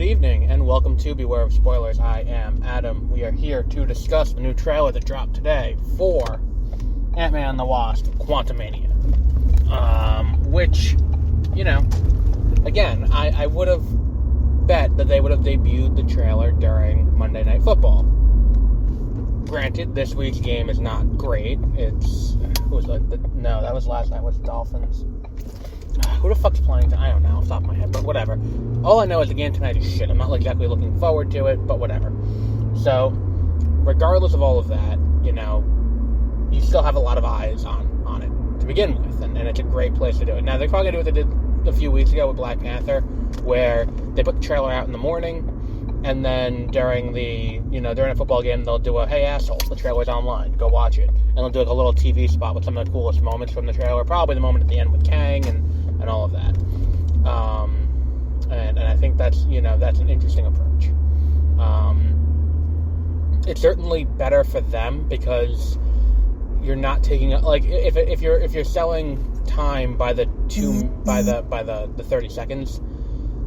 Good evening, and welcome to Beware of Spoilers. I am Adam. We are here to discuss the new trailer that dropped today for Ant-Man and the Wasp, Quantumania. Which, again, I would have bet that they would have debuted the trailer during Monday Night Football. Granted, this week's game is not great. That was last night. What's the Dolphins? Who the fuck's playing? I don't know, off the top of my head, but whatever. All I know is the game tonight is shit. I'm not exactly looking forward to it, but whatever. So, regardless of all of that, you still have a lot of eyes on it to begin with, and it's a great place to do it. Now, they're probably going to do what they did a few weeks ago with Black Panther, where they put the trailer out in the morning, and then during a football game, they'll do hey asshole, the trailer's online, go watch it. And they'll do a little TV spot with some of the coolest moments from the trailer, probably the moment at the end with Kang and all of that. And I think that's an interesting approach. It's certainly better for them because you're not taking if you're selling time by the 30 seconds.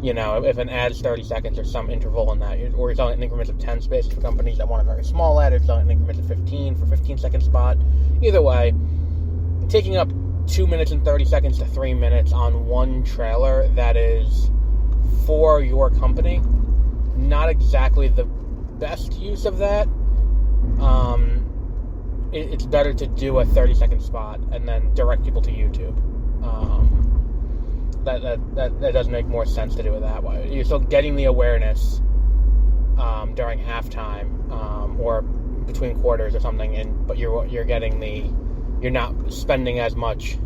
If an ad is 30 seconds or some interval in that, or you're selling in increments of 10 spaces for companies that want a very small ad, or you're selling in increments of 15 for 15-second spot. Either way, taking up 2 minutes and 30 seconds to 3 minutes on one trailer that is for your company, not exactly the best use of that. It's better to do a 30-second spot and then direct people to YouTube. That does make more sense to do it that way. You're still getting the awareness during halftime or between quarters or something, but you're not spending as much.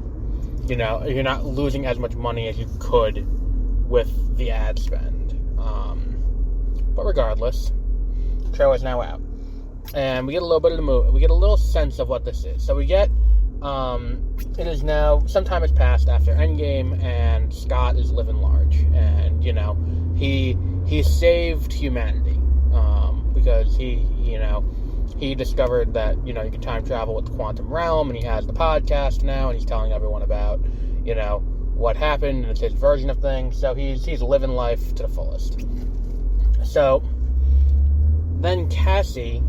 You're not losing as much money as you could with the ad spend. But regardless, the trailer's now out, and we get a little bit of the movie. We get a little sense of what this is. So we get. It is now, some time has passed after Endgame, and Scott is living large, and, he saved humanity, because he discovered that, you can time travel with the quantum realm, and he has the podcast now, and he's telling everyone about, what happened, and it's his version of things, so he's living life to the fullest. So, then Cassie,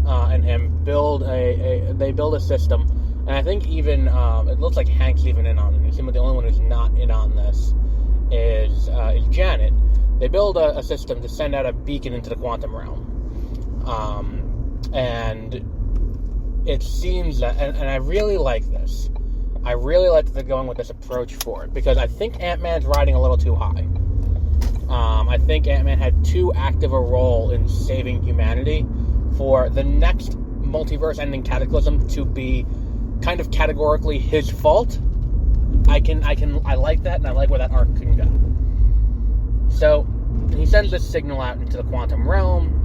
and him build a system. And I think even, it looks like Hank's even in on it. It seems like the only one who's not in on this is Janet. They build a system to send out a beacon into the quantum realm. And it seems that, and I really like this. I really like that they're going with this approach for it, because I think Ant-Man's riding a little too high. I think Ant-Man had too active a role in saving humanity for the next multiverse-ending cataclysm to be kind of categorically his fault. I like that, and I like where that arc can go. So he sends this signal out into the quantum realm,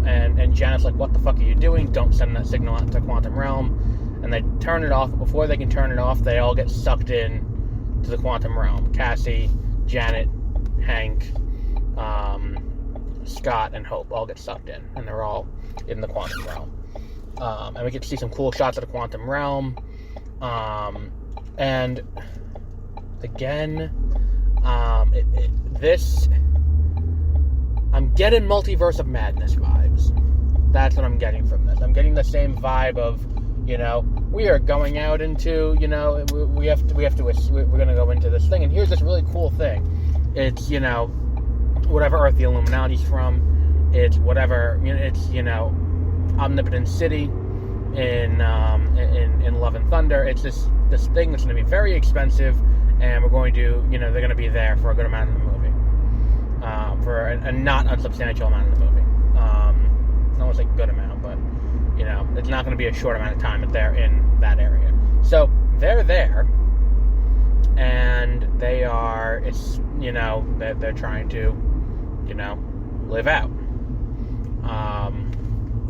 and Janet's like, "What the fuck are you doing? Don't send that signal out into the quantum realm." And they turn it off. But before they can turn it off, they all get sucked in to the quantum realm. Cassie, Janet, Hank, Scott, and Hope all get sucked in, and they're all in the quantum realm. And we get to see some cool shots of the quantum realm. And again, I'm getting Multiverse of Madness vibes. That's what I'm getting from this. I'm getting the same vibe of, we are going out into, we're going to go into this thing, and here's this really cool thing. It's, whatever Earth the Illuminati's from. It's whatever, it's, Omnipotent City in Love and Thunder. It's this thing that's going to be very expensive, and we're going to, they're going to be there for a good amount of the movie, for a not unsubstantial amount of the movie. I don't want to say good amount, but it's not going to be a short amount of time that they're in that area. So they're there, and they are. They're trying to, live out.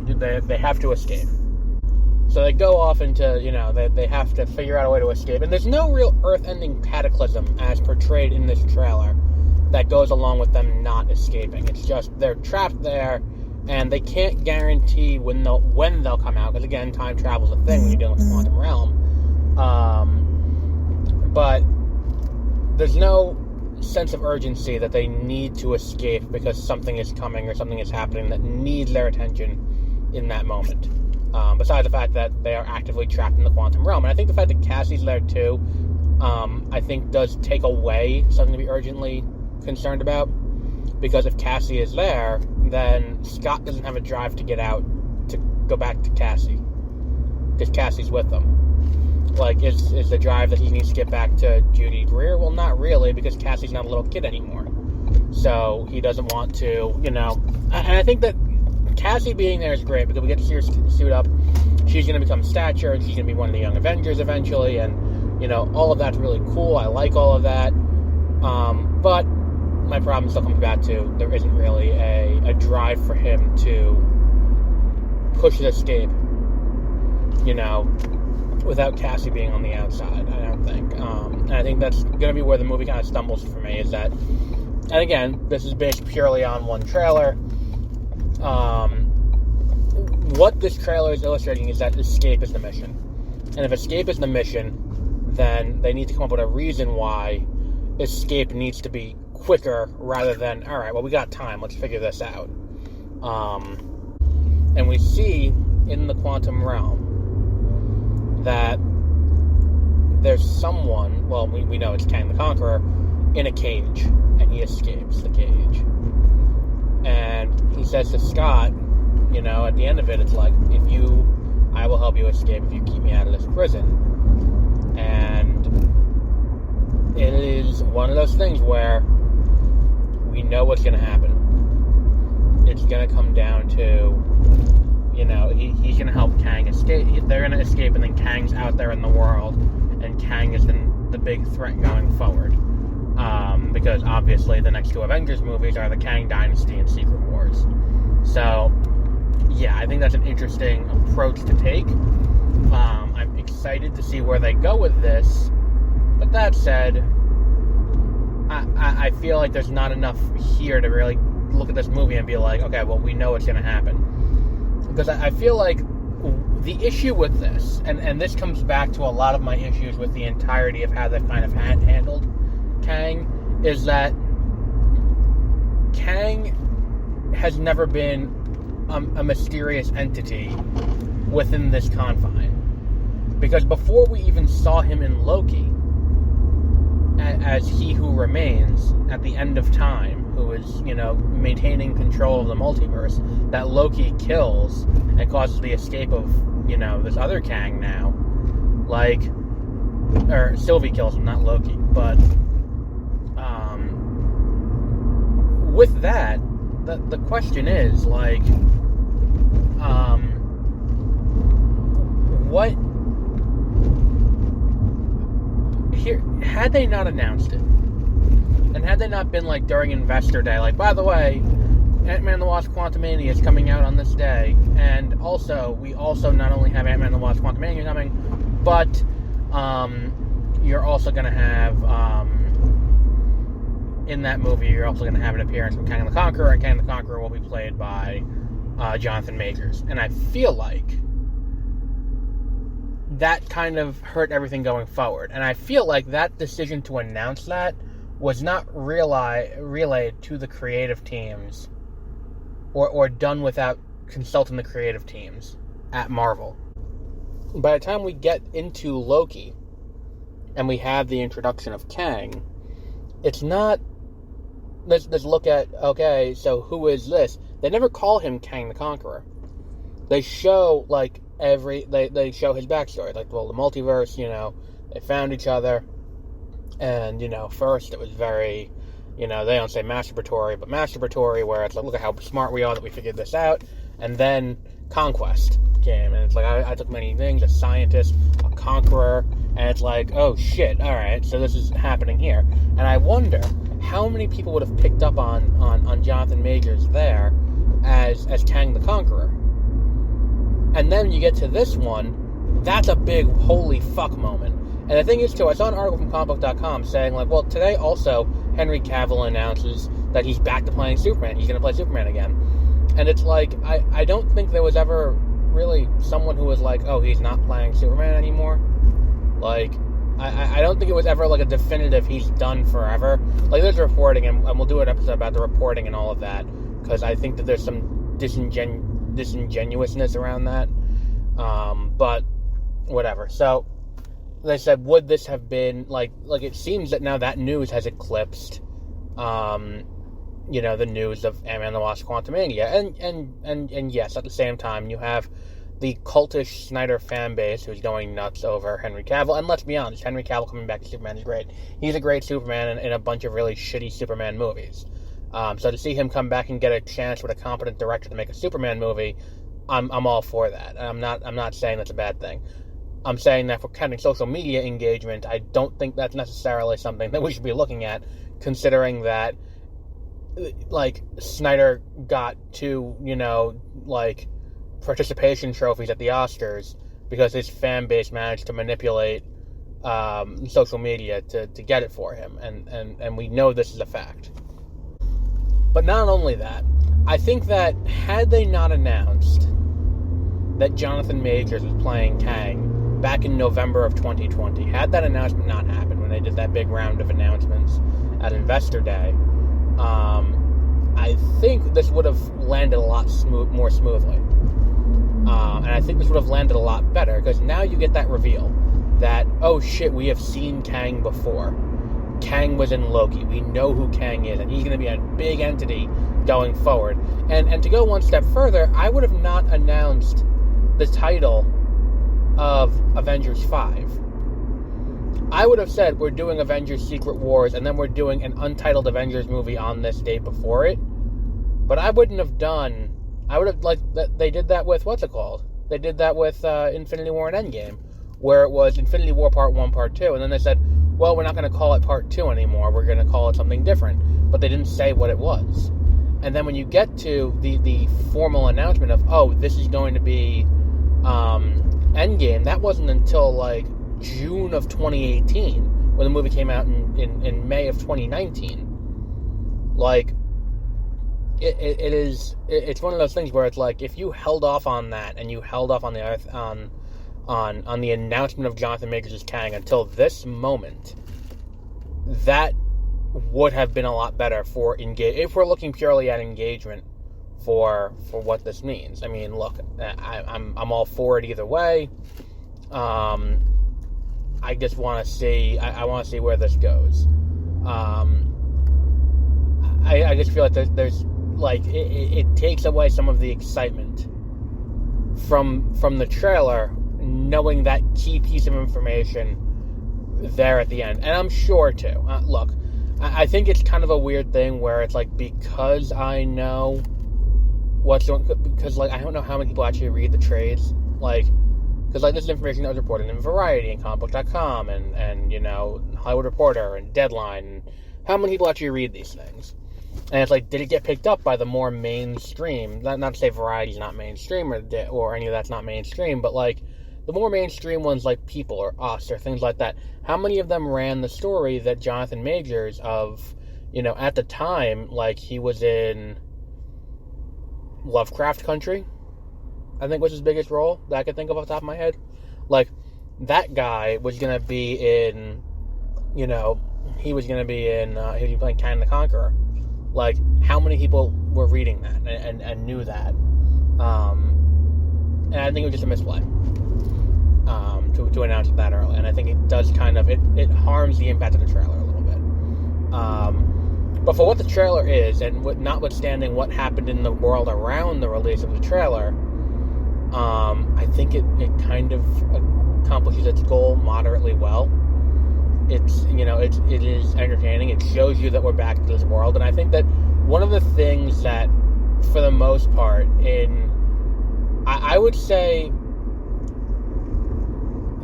They have to escape. So they go off into, they have to figure out a way to escape. And there's no real earth-ending cataclysm as portrayed in this trailer that goes along with them not escaping. It's just they're trapped there, and they can't guarantee when they'll come out. Because, again, time travel's a thing when you're dealing with the quantum realm. But there's no sense of urgency that they need to escape because something is coming or something is happening that needs their attention in that moment. Besides the fact that they are actively trapped in the quantum realm. And I think the fact that Cassie's there too, I think does take away something to be urgently concerned about. Because if Cassie is there, then Scott doesn't have a drive to get out to go back to Cassie. Because Cassie's with them. Like, is the drive that he needs to get back to Judy Greer? Well, not really, because Cassie's not a little kid anymore. So he doesn't want to, and I think that Cassie being there is great, because we get to see her suit up. She's going to become Stature, and she's going to be one of the Young Avengers eventually, and, all of that's really cool. I like all of that. But my problem still comes back to there isn't really a drive for him to push the escape, without Cassie being on the outside, I don't think. And I think that's going to be where the movie kind of stumbles for me, is that, and again, this is based purely on one trailer. What this trailer is illustrating is that escape is the mission. And if escape is the mission, then they need to come up with a reason why escape needs to be quicker rather than, all right, well, we got time, let's figure this out. And we see in the quantum realm that there's someone, well, we know it's Kang the Conqueror, in a cage, and he escapes the cage. And he says to Scott, at the end of it, it's like, I will help you escape if you keep me out of this prison. And it is one of those things where we know what's going to happen. It's going to come down to, he's going to help Kang escape. They're going to escape, and then Kang's out there in the world, and Kang is the big threat going forward. Because obviously the next two Avengers movies are the Kang Dynasty and Secret Wars. So, yeah, I think that's an interesting approach to take. I'm excited to see where they go with this. But that said, I feel like there's not enough here to really look at this movie and be like, okay, well, we know what's going to happen. Because I feel like the issue with this, and this comes back to a lot of my issues with the entirety of how they've kind of handled Kang, is that Kang has never been a mysterious entity within this confine. Because before we even saw him in Loki, as He Who Remains at the end of time, who is, maintaining control of the multiverse, that Loki kills and causes the escape of, this other Kang now. Or Sylvie kills him, not Loki. But, with that, the question is, what... Here, had they not announced it, and had they not been during Investor Day, by the way, Ant-Man and the Wasp Quantumania is coming out on this day, and we also not only have Ant-Man and the Wasp Quantumania coming, but you're also going to have, in that movie, you're also going to have an appearance from Kang the Conqueror, and Kang the Conqueror will be played by Jonathan Majors, and I feel like that kind of hurt everything going forward. And I feel like that decision to announce that was not relayed to the creative teams or done without consulting the creative teams at Marvel. By the time we get into Loki and we have the introduction of Kang, it's not, let's look at, okay, so who is this? They never call him Kang the Conqueror. They show, they show his backstory, the multiverse, they found each other, and, first it was very, they don't say masturbatory, but masturbatory, where it's look at how smart we are that we figured this out, and then conquest came, and it's I took many things, a scientist, a conqueror, and it's oh shit, alright, so this is happening here, and I wonder how many people would have picked up on Jonathan Majors there as Kang the Conqueror. And then you get to this one, that's a big holy fuck moment. And the thing is, too, I saw an article from comicbook.com saying, today also, Henry Cavill announces that he's back to playing Superman. He's going to play Superman again. And it's I don't think there was ever really someone who was oh, he's not playing Superman anymore. I don't think it was ever like a definitive he's done forever. Like there's reporting, and we'll do an episode about the reporting and all of that, because I think that there's some disingenuousness around that. But whatever. So they said, would this have been like it seems that now that news has eclipsed, the news of Ant-Man and the Wasp: Quantumania, and yes, at the same time you have the cultish Snyder fan base who's going nuts over Henry Cavill. And let's be honest, Henry Cavill coming back to Superman is great. He's a great Superman in a bunch of really shitty Superman movies. So to see him come back and get a chance with a competent director to make a Superman movie, I'm all for that. I'm not saying that's a bad thing. I'm saying that for counting social media engagement, I don't think that's necessarily something that we should be looking at, considering that, like, Snyder got 2, participation trophies at the Oscars because his fan base managed to manipulate social media to get it for him, and we know this is a fact. But not only that, I think that had they not announced that Jonathan Majors was playing Kang back in November of 2020, had that announcement not happened when they did that big round of announcements at Investor Day, I think this would have landed a lot more smoothly. And I think this would have landed a lot better, because now you get that reveal that, oh shit, we have seen Kang before. Kang was in Loki. We know who Kang is, and he's going to be a big entity going forward. And to go one step further, I would have not announced the title of Avengers 5. I would have said we're doing Avengers Secret Wars, and then we're doing an untitled Avengers movie on this date before it. But I would have, they did that with, what's it called? They did that with Infinity War and Endgame, where it was Infinity War Part 1, Part 2, and then they said, well, we're not going to call it Part 2 anymore, we're going to call it something different. But they didn't say what it was. And then when you get to the formal announcement of, oh, this is going to be Endgame, that wasn't until, like, June of 2018, when the movie came out in May of 2019. Like, it's one of those things where it's like, if you held off on that, and you held off on the announcement of Jonathan Majors' Kang until this moment, that would have been a lot better for if we're looking purely at engagement for what this means. I mean, look, I'm all for it either way. I just want to see. I want to see where this goes. I just feel like there's like it takes away some of the excitement from the trailer, knowing that key piece of information there at the end. And I'm sure too. Look, I think it's kind of a weird thing where it's like, because I know because like I don't know how many people actually read the trades, like. Because, like, this is information that was reported in Variety and Comicbook.com and Hollywood Reporter and Deadline. And how many people actually read these things? And it's like, did it get picked up by the more mainstream? Not to say Variety's not mainstream or any of that's not mainstream, but, like, the more mainstream ones, like People or Us or things like that, how many of them ran the story that Jonathan Majors of, at the time, like, he was in Lovecraft Country, I think was his biggest role that I could think of off the top of my head. Like, that guy was going to be in, he was going to be playing Kang the Conqueror. Like, how many people were reading that and knew that? And I think it was just a misplay to announce it that early. And I think it does kind of, it harms the impact of the trailer a little bit. But for what the trailer is, and notwithstanding what happened in the world around the release of the trailer, I think it kind of accomplishes its goal moderately well. It is entertaining. It shows you that we're back to this world, and I think that one of the things that, for the most part, I would say,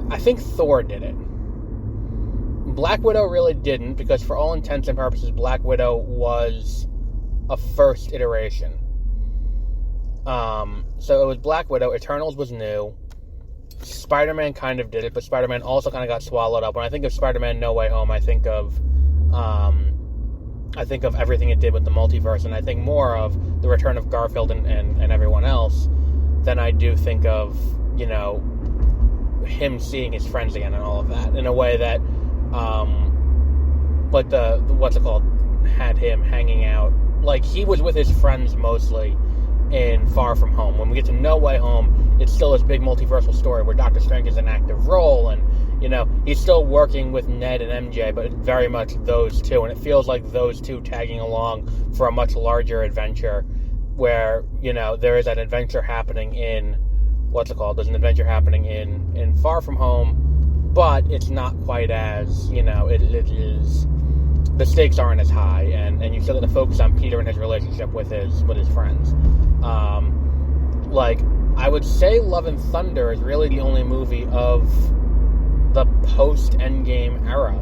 I think Thor did it. Black Widow really didn't, because for all intents and purposes, Black Widow was a first iteration. So it was Black Widow. Eternals was new. Spider-Man kind of did it, but Spider-Man also kind of got swallowed up. When I think of Spider-Man No Way Home, I think of everything it did with the multiverse, and I think more of the return of Garfield and everyone else than I do think of, him seeing his friends again and all of that in a way that, like the what's it called, had him hanging out. Like, he was with his friends mostly in Far From Home. When we get to No Way Home, it's still this big multiversal story where Doctor Strange is an active role, and, he's still working with Ned and MJ, but very much those two, and it feels like those two tagging along for a much larger adventure where, there is an adventure happening in, there's an adventure happening in Far From Home, but it's not quite as, it is, the stakes aren't as high, and you still got to focus on Peter and his relationship with his friends. I would say Love and Thunder is really the only movie of the post-Endgame era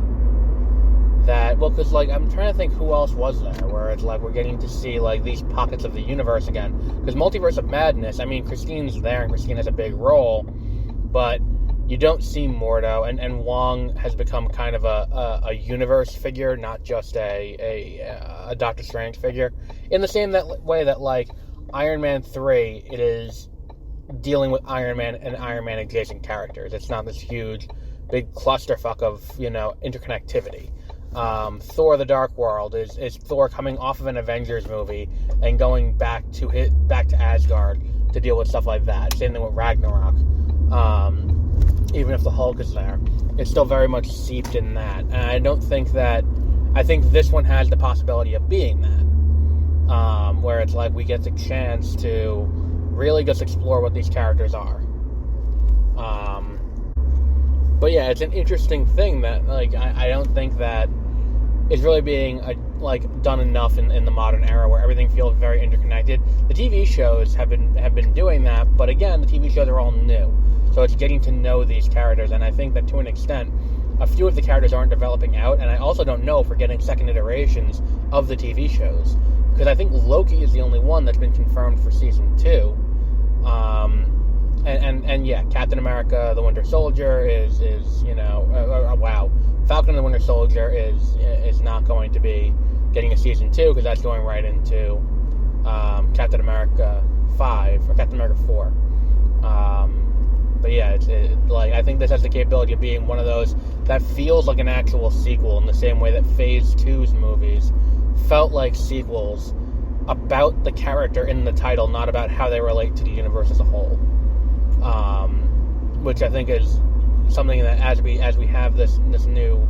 that, because, I'm trying to think who else was there, where it's, we're getting to see, these pockets of the universe again, because Multiverse of Madness, Christine's there, and Christine has a big role, but you don't see Mordo, and Wong has become kind of a universe figure, not just a Doctor Strange figure, in the same way that, Iron Man 3, it is dealing with Iron Man and Iron Man adjacent characters. It's not this huge, big clusterfuck of, interconnectivity. Thor: The Dark World is Thor coming off of an Avengers movie and going back to Asgard to deal with stuff like that. Same thing with Ragnarok. Even if the Hulk is there, it's still very much seeped in that. And I think this one has the possibility of being that. Where it's we get the chance to really just explore what these characters are. But yeah, it's an interesting thing that, I don't think that it's really being, done enough in the modern era where everything feels very interconnected. The TV shows have been doing that, but again, the TV shows are all new. So it's getting to know these characters, and I think that to an extent, a few of the characters aren't developing out, and I also don't know if we're getting second iterations of the TV shows. Because I think Loki is the only one that's been confirmed for season 2. And yeah, Captain America, the Winter Soldier is wow. Falcon and the Winter Soldier is not going to be getting a season 2, because that's going right into Captain America 5, or Captain America 4. But yeah, I think this has the capability of being one of those that feels like an actual sequel in the same way that Phase 2's movies felt like sequels about the character in the title, not about how they relate to the universe as a whole. Which I think is something that as we have this new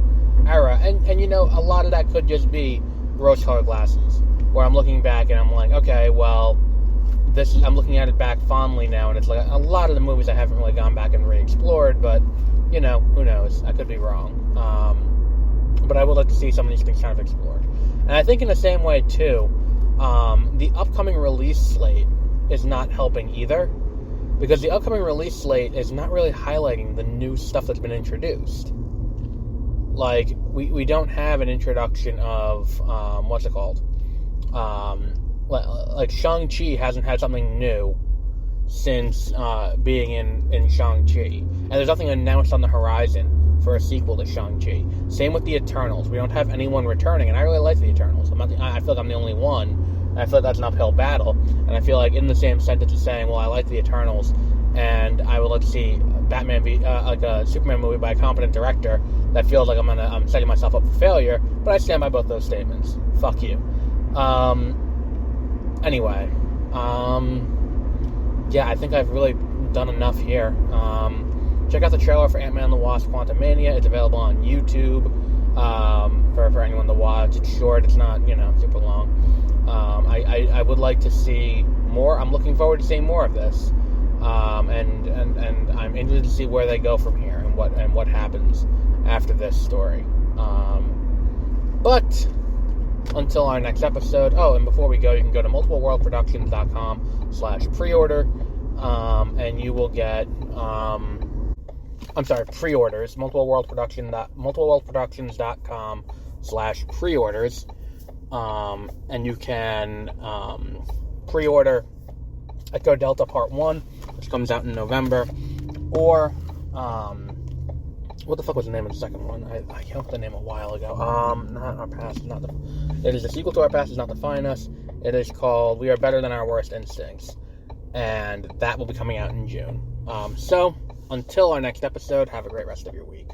era, and a lot of that could just be rose-colored glasses, where I'm looking back and I'm like, okay, well, I'm looking at it back fondly now, and it's like a lot of the movies I haven't really gone back and re-explored, but, who knows? I could be wrong. But I would like to see some of these things kind of explored. And I think in the same way, too, the upcoming release slate is not helping either, because the upcoming release slate is not really highlighting the new stuff that's been introduced. We don't have an introduction of, Shang-Chi hasn't had something new since being in Shang-Chi. And there's nothing announced on the horizon for a sequel to Shang-Chi. Same with the Eternals. We don't have anyone returning, and I really like the Eternals. I feel like I'm the only one. And I feel like that's an uphill battle. And I feel like in the same sentence as saying, well, I like the Eternals, and I would like to see Batman be a Superman movie by a competent director, that feels like I'm setting myself up for failure. But I stand by both those statements. Fuck you. Anyway, yeah, I think I've really done enough here. Check out the trailer for Ant-Man and the Wasp: Quantumania. It's available on YouTube for anyone to watch. It's short. It's not, super long. I would like to see more. I'm looking forward to seeing more of this. And I'm interested to see where they go from here and what happens after this story. But until our next episode. Oh, and before we go, you can go to multipleworldproductions.com/pre-order, and you will get, pre-orders, multipleworldproductions.com/pre-orders, and you can, pre-order Echo Delta Part 1, which comes out in November, or, what the fuck was the name of the second one? I came up with the name a while ago. Not Our Past, it is a sequel to Our Past Does Not Define Us. It is called We Are Better Than Our Worst Instincts, and that will be coming out in June. So, Until our next episode, have a great rest of your week.